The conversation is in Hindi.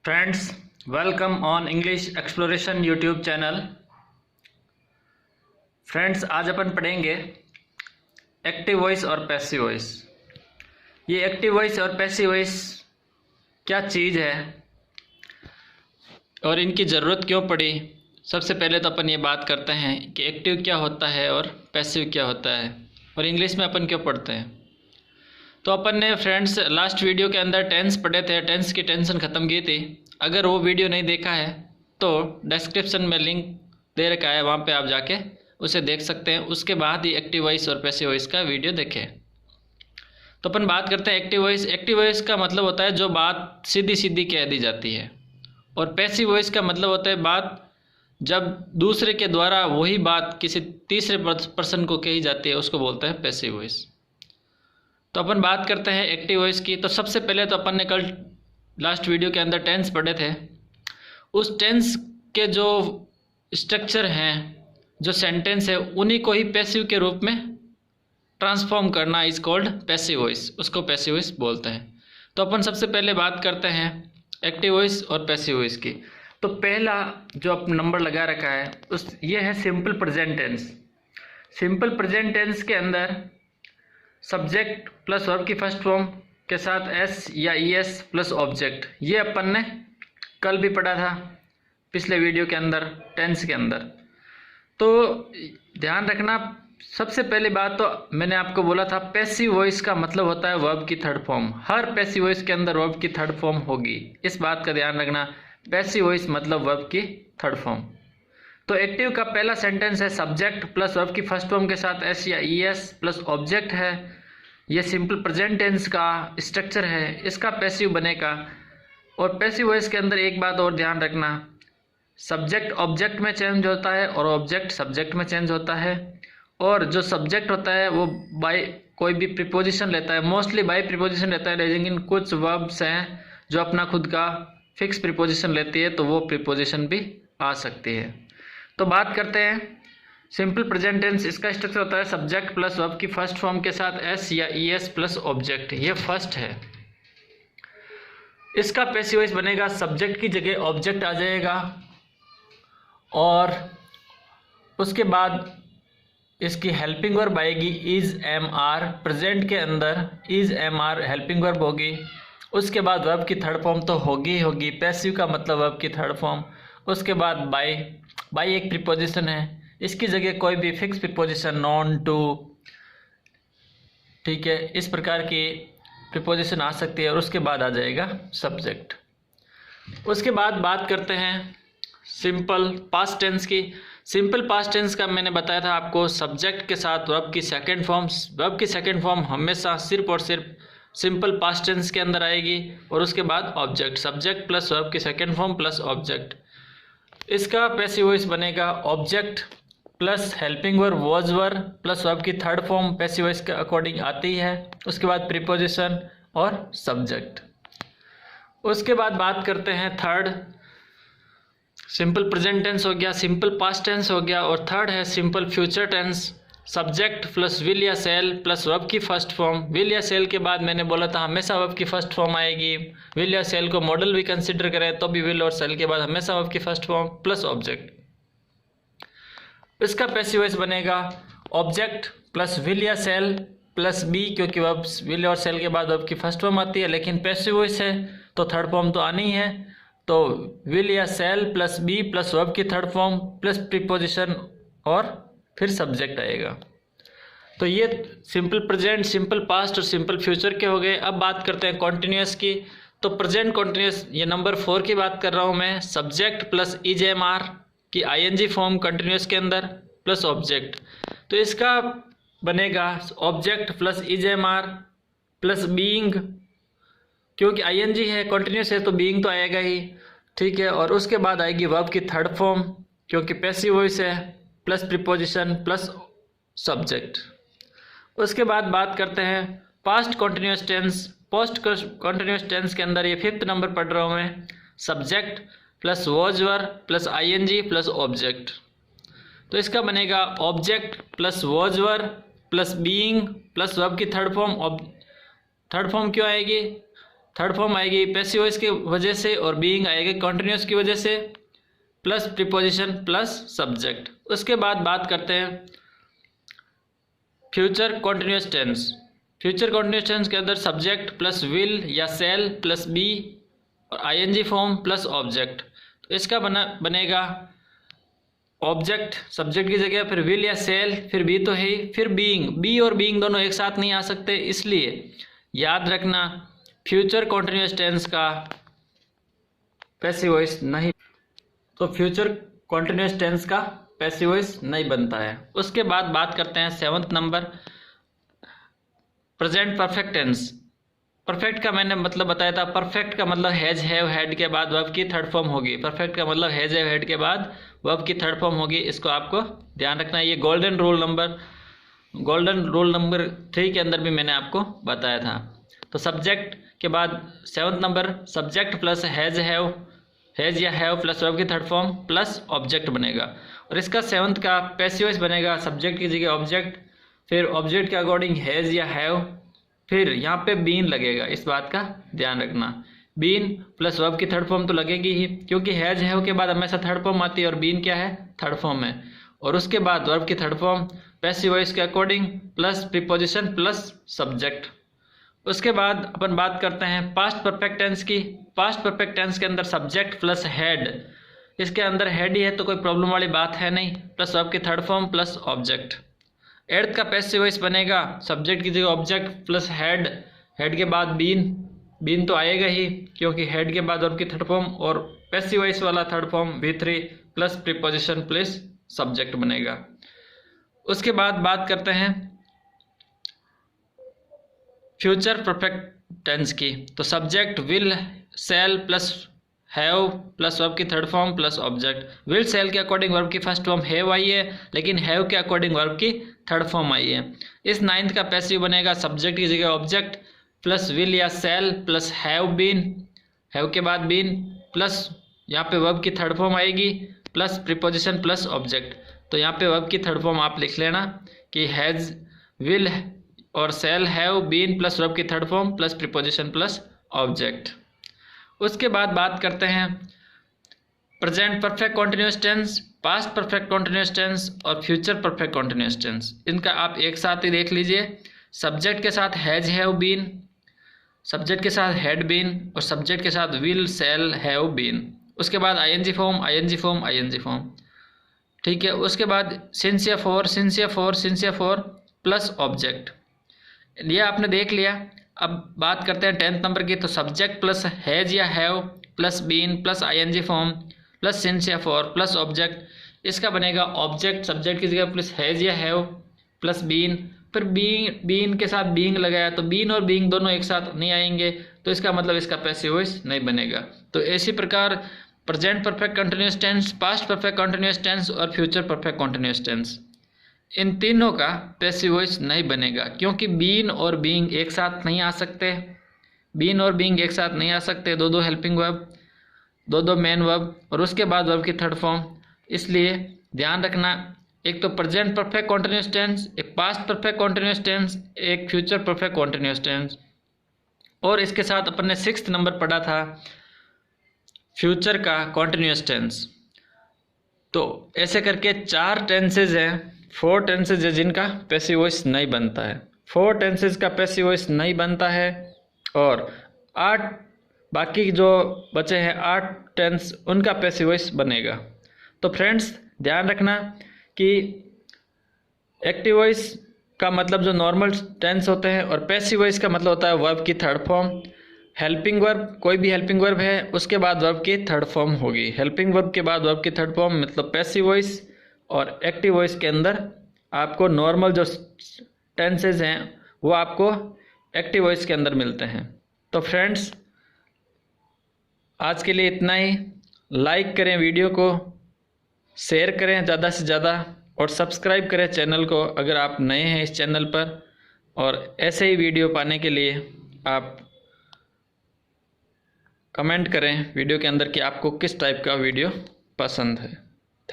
Friends, welcome on English exploration YouTube channel. Friends, आज अपन पढ़ेंगे एक्टिव वॉइस और पैसिव वॉइस। ये एक्टिव वॉइस और पैसिव वॉइस क्या चीज़ है और इनकी ज़रूरत क्यों पड़ी। सबसे पहले तो अपन ये बात करते हैं कि एक्टिव क्या होता है और पैसिव क्या होता है और इंग्लिश में अपन क्यों पढ़ते हैं। तो अपन ने फ्रेंड्स लास्ट वीडियो के अंदर टेंस पढ़े थे, टेंस की टेंशन ख़त्म की थी। अगर वो वीडियो नहीं देखा है तो डिस्क्रिप्शन में लिंक दे रखा है, वहाँ पे आप जाके उसे देख सकते हैं। उसके बाद ही एक्टिव वॉइस और पैसिव वॉइस का वीडियो देखें। तो अपन बात करते हैं एक्टिव वॉइस। एक्टिव वॉइस का मतलब होता है जो बात सीधी सीधी कह दी जाती है, और पैसिव वॉइस का मतलब होता है बात जब दूसरे के द्वारा वही बात किसी तीसरे पर्सन को कही जाती है, उसको बोलते हैं पैसिव वॉइस। तो अपन बात करते हैं एक्टिव वॉइस की। तो सबसे पहले तो अपन ने कल लास्ट वीडियो के अंदर टेंस पढ़े थे। उस टेंस के जो स्ट्रक्चर हैं, जो सेंटेंस है, उन्हीं को ही पैसिव के रूप में ट्रांसफॉर्म करना इज कॉल्ड पैसिव वॉइस। उसको पैसिव वॉइस बोलते हैं। तो अपन सबसे पहले बात करते हैं एक्टिव वॉइस और पैसिव वॉइस की। तो पहला जो अपन नंबर लगा रखा है ये है simple present tense. Simple present tense के अंदर सब्जेक्ट प्लस वर्ब की फर्स्ट फॉर्म के साथ एस या ई एस प्लस ऑब्जेक्ट, ये अपन ने कल भी पढ़ा था पिछले वीडियो के अंदर टेंस के अंदर। तो ध्यान रखना, सबसे पहली बात तो मैंने आपको बोला था पैसिव वॉइस का मतलब होता है वर्ब की थर्ड फॉर्म। हर पैसिव वॉइस के अंदर वर्ब की थर्ड फॉर्म होगी, इस बात का ध्यान रखना। पैसिव वॉइस मतलब वर्ब की थर्ड फॉर्म। तो एक्टिव का पहला सेंटेंस है सब्जेक्ट प्लस वर्ब की फर्स्ट फॉर्म के साथ एस या ई एस प्लस ऑब्जेक्ट है। ये सिंपल प्रेजेंट टेंस का स्ट्रक्चर है, इसका पैसिव बनेगा। और पैसिव वॉइस के अंदर एक बात और ध्यान रखना, सब्जेक्ट ऑब्जेक्ट में चेंज होता है और ऑब्जेक्ट सब्जेक्ट में चेंज होता है। और जो सब्जेक्ट होता है वो बाय कोई भी प्रीपोजिशन लेता है, मोस्टली बाय प्रीपोजिशन लेता है, लेकिन कुछ वर्ब्स हैं जो अपना खुद का फिक्स प्रीपोजिशन लेती है, तो वो प्रीपोजिशन भी आ सकती है। तो बात करते हैं सिंपल प्रेजेंट टेंस। इसका स्ट्रक्चर होता है सब्जेक्ट प्लस वर्ब की फर्स्ट फॉर्म के साथ एस या ई एस प्लस ऑब्जेक्ट, ये फर्स्ट है। इसका पैसिव वॉइस बनेगा सब्जेक्ट की जगह ऑब्जेक्ट आ जाएगा, और उसके बाद इसकी हेल्पिंग वर्ब आएगी इज एम आर। प्रेजेंट के अंदर is am are helping verb होगी। उसके बाद वर्ब की थर्ड फॉर्म तो होगी ही होगी, पैसिव का मतलब वर्ब की थर्ड फॉर्म। उसके बाद बाय, बाय एक प्रीपोजिशन है, इसकी जगह कोई भी फिक्स प्रीपोजिशन, नॉन, टू, ठीक है, इस प्रकार की प्रीपोजिशन आ सकती है। और उसके बाद आ जाएगा सब्जेक्ट। उसके बाद बात करते हैं सिंपल पास्ट टेंस की। सिंपल पास्ट टेंस का मैंने बताया था आपको, सब्जेक्ट के साथ वर्ब की सेकंड फॉर्म। वर्ब की सेकंड फॉर्म हमेशा सिर्फ और सिर्फ सिंपल पास्ट टेंस के अंदर आएगी। और उसके बाद ऑब्जेक्ट, सब्जेक्ट प्लस वर्ब की सेकंड फॉर्म प्लस ऑब्जेक्ट। इसका पैसिव वॉइस बनेगा object plus helping verb was verb plus verb की थर्ड फॉर्म पैसिव वॉइस के अकॉर्डिंग आती है। उसके बाद प्रीपोजिशन और सब्जेक्ट। उसके बाद बात करते हैं थर्ड, सिंपल प्रेजेंट टेंस हो गया, सिंपल पास्ट टेंस हो गया, और थर्ड है simple future tense. Subject plus will या सेल प्लस वर्ब की फर्स्ट फॉर्म। विल या सेल के बाद मैंने बोला था हमेशा वर्ब की फर्स्ट फॉर्म आएगी। विल या सेल को मॉडल भी कंसिडर करें तो भी विल और सेल के बाद हमेशा वर्ब की फर्स्ट फॉर्म प्लस ऑब्जेक्ट। इसका पैसिव वॉइस बनेगा ऑब्जेक्ट प्लस विल या सेल प्लस बी, क्योंकि वर्ब विल और सेल के बाद वर्ब की फर्स्ट फॉर्म आती है, लेकिन पैसिव वॉइस है तो थर्ड फॉर्म तो आनी है। तो विल या shall plus be plus verb की थर्ड फॉर्म प्लस प्रीपोजिशन और फिर सब्जेक्ट आएगा। तो ये सिंपल प्रेजेंट, सिंपल पास्ट और सिंपल फ्यूचर के हो गए। अब बात करते हैं कॉन्टिन्यूस की। तो प्रेजेंट कॉन्टिन्यूस, ये नंबर 4 की बात कर रहा हूँ मैं। Subject plus is am are की आईएनजी फॉर्म कंटिन्यूस के अंदर प्लस ऑब्जेक्ट। तो इसका बनेगा object plus is am are plus being, क्योंकि आईएनजी है, कंटिन्यूस है, तो बीइंग तो आएगा ही, ठीक है। और उसके बाद आएगी वर्ब की थर्ड फॉर्म, क्योंकि पैसिव वॉइस है, प्लस प्रीपोजिशन प्लस सब्जेक्ट। उसके बाद बात करते हैं past continuous tense. Post continuous tense के अंदर ये 5th नंबर पढ़ रहा हूँ मैं। Subject plus was verb plus ING plus object. तो इसका बनेगा object plus was verb plus being plus verb की थर्ड फॉर्म। थर्ड फॉर्म क्यों आएगी? थर्ड फॉर्म आएगी पैसिव वॉइस की वजह से और बीइंग आएगी कॉन्टिन्यूस की वजह से प्लस प्रीपोजिशन प्लस सब्जेक्ट। उसके बाद बात करते हैं future continuous tense. Future continuous tense के अंदर सब्जेक्ट प्लस विल या सेल प्लस बी और आईएनजी फॉर्म प्लस ऑब्जेक्ट। तो इसका बनेगा ऑब्जेक्ट सब्जेक्ट की जगह, फिर विल या सेल, फिर बी तो है ही, फिर बीइंग। बी और बीइंग दोनों एक साथ नहीं आ सकते, इसलिए याद रखना फ्यूचर कॉन्टिन्यूस टेंस का पैसिव वॉइस नहीं, तो फ्यूचर कॉन्टिन्यूस टेंस का पैसिव वॉइस नहीं बनता है। उसके बाद बात करते हैं 7th number present perfect tense. Perfect का मैंने मतलब बताया था, परफेक्ट का मतलब हैज हैव हैड के बाद वर्ब की थर्ड फॉर्म होगी। परफेक्ट का मतलब हैज हैव हैड के बाद वर्ब की थर्ड फॉर्म होगी, इसको आपको ध्यान रखना है। ये गोल्डन रूल नंबर 3 के अंदर भी मैंने आपको बताया था। तो सब्जेक्ट के बाद 7th number subject plus has या हैव प्लस वर्ब की थर्ड फॉर्म प्लस ऑब्जेक्ट बनेगा। और इसका 7th का पैसिव वॉइस बनेगा सब्जेक्ट की जगह ऑब्जेक्ट, फिर ऑब्जेक्ट के अकॉर्डिंग हैज या हैव, फिर यहाँ पे बीन लगेगा। इस बात का ध्यान रखना, बीन प्लस वर्ब की थर्ड फॉर्म तो लगेगी ही, क्योंकि हैज हैव के बाद हमेशा थर्ड फॉर्म आती है और बीन क्या है थर्ड फॉर्म है। और उसके बाद वर्ब की थर्ड फॉर्म पैसिव वॉइस के according plus preposition plus subject. उसके बाद अपन बात करते हैं पास्ट परफेक्ट टेंस की। पास्ट परफेक्ट टेंस के अंदर सब्जेक्ट प्लस हेड, इसके अंदर हेड ही है तो कोई प्रॉब्लम वाली बात है नहीं, प्लस वर्ब की third form plus object. 8th का पैसिव वॉइस बनेगा सब्जेक्ट की जगह ऑब्जेक्ट प्लस हेड, हेड के बाद बीन तो आएगा ही क्योंकि हेड के बाद वर्ब की थर्ड फॉर्म, और पैसिव वॉइस वाला third form V3 plus preposition plus subject बनेगा। उसके बाद बात करते हैं फ्यूचर परफेक्ट टेंस की। तो subject will shall plus have plus verb की third form plus object. Will shall के अकॉर्डिंग वर्ब की फर्स्ट फॉर्म हैव आई है, लेकिन हैव के अकॉर्डिंग वर्ब की थर्ड फॉर्म आई है। इस 9th का पैसिव बनेगा सब्जेक्ट की जगह ऑब्जेक्ट प्लस विल या shall plus have been, have के बाद बीन प्लस यहाँ पे वर्ब की थर्ड फॉर्म आएगी प्लस प्रीपोजिशन प्लस ऑब्जेक्ट। तो यहाँ पे वर्ब की थर्ड फॉर्म आप लिख लेना कि हैज विल और shall have been plus verb की third form plus preposition plus object. उसके बाद बात करते हैं present perfect continuous tense, past perfect continuous tense और फ्यूचर परफेक्ट कॉन्टिन्यूस टेंस। इनका आप एक साथ ही देख लीजिए। सब्जेक्ट के साथ हैज हैव बीन, सब्जेक्ट के साथ हैड बीन और सब्जेक्ट के साथ विल सेल हैव बीन। उसके बाद ING form ING form ING form, ठीक है। उसके बाद सिंस या फॉर प्लस ऑब्जेक्ट, ये आपने देख लिया। अब बात करते हैं 10th नंबर की। तो सब्जेक्ट प्लस हैज या have plus been plus ING form plus since या फॉर प्लस ऑब्जेक्ट, इसका बनेगा ऑब्जेक्ट सब्जेक्ट की जगह प्लस हैज या हैव प्लस बीन, फिर बीन के साथ बीइंग लगाया तो बीन और बीइंग दोनों एक साथ नहीं आएंगे, तो इसका मतलब इसका पैसिव वॉइस नहीं बनेगा। तो इसी प्रकार present perfect continuous tense, past perfect continuous tense और फ्यूचर परफेक्ट कंटिन्यूअस टेंस, इन तीनों का पैसिव वॉइस नहीं बनेगा, क्योंकि बीन और बीइंग एक साथ नहीं आ सकते। बीन और बीइंग एक साथ नहीं आ सकते, दो हेल्पिंग वर्ब, दो मेन वर्ब और उसके बाद वर्ब की थर्ड फॉर्म। इसलिए ध्यान रखना, एक तो प्रेजेंट परफेक्ट कॉन्टिन्यूअस टेंस, एक पास्ट परफेक्ट कॉन्टिन्यूअस टेंस, एक फ्यूचर परफेक्ट कॉन्टिन्यूअस टेंस। और इसके साथ अपन ने 6th नंबर पढ़ा था फ्यूचर का कॉन्टिन्यूअस टेंस। तो ऐसे करके 4 टेंसेज हैं, 4 टेंसेज है जिनका पैसिव वॉइस नहीं बनता है। 4 टेंसेज का पैसिव वॉइस नहीं बनता है और 8 बाकी जो बचे हैं 8 टेंस उनका पैसिव वॉइस बनेगा। तो फ्रेंड्स ध्यान रखना कि एक्टिव वॉइस का मतलब जो नॉर्मल टेंस होते हैं और पैसिव वॉइस का मतलब होता है वर्ब की थर्ड फॉर्म। हेल्पिंग वर्ब, कोई भी हेल्पिंग वर्ब है उसके बाद वर्ब की थर्ड फॉर्म होगी। हेल्पिंग वर्ब के बाद वर्ब की थर्ड फॉर्म मतलब पैसिव वॉइस, और एक्टिव वॉइस के अंदर आपको नॉर्मल जो टेंसेज हैं वो आपको एक्टिव वॉइस के अंदर मिलते हैं। तो फ्रेंड्स आज के लिए इतना ही। लाइक करें वीडियो को, शेयर करें ज़्यादा से ज़्यादा और सब्सक्राइब करें चैनल को अगर आप नए हैं इस चैनल पर। और ऐसे ही वीडियो पाने के लिए आप कमेंट करें वीडियो के अंदर कि आपको किस टाइप का वीडियो पसंद है।